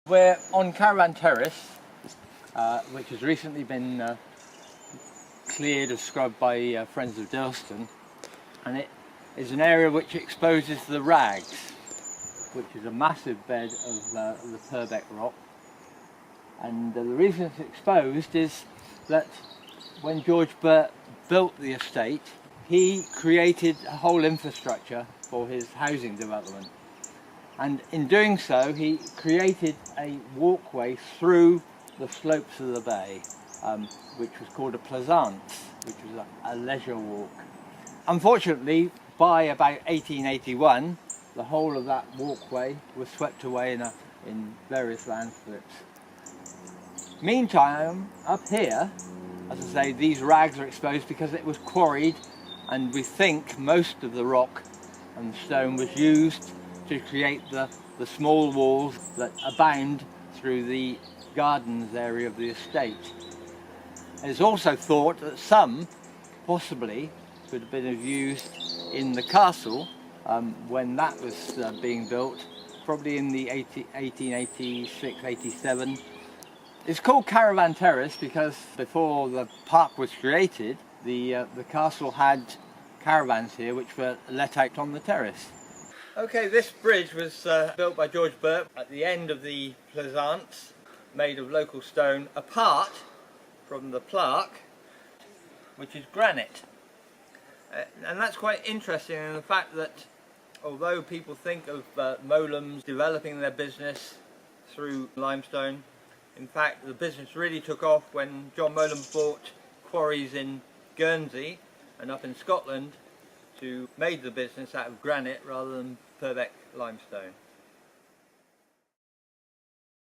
We're on Caravan Terrace, which has recently been cleared of scrub by friends of Durlston, and it is an area which exposes the Rags, which is a massive bed of the Purbeck rock. And the reason it's exposed is that when George Burt built the estate, he created a whole infrastructure for his housing development. And in doing so, he created a walkway through the slopes of the bay, which was called a plaisance, which was a leisure walk. Unfortunately, by about 1881, the whole of that walkway was swept away in various landslips. Meantime, up here, as I say, these rags are exposed because it was quarried, and we think most of the rock and stone was used to create the small walls that abound through the gardens area of the estate. It's also thought that some possibly could have been used in the castle when that was being built, probably in the 1886-87. It's called Caravan Terrace because before the park was created, the castle had caravans here which were let out on the terrace. Okay, this bridge was built by George Burt at the end of the plaisance, made of local stone, apart from the plaque, which is granite. And that's quite interesting in the fact that although people think of Mowlams developing their business through limestone, in fact the business really took off when John Mowlam bought quarries in Guernsey and up in Scotland, made the business out of granite rather than Purbeck limestone.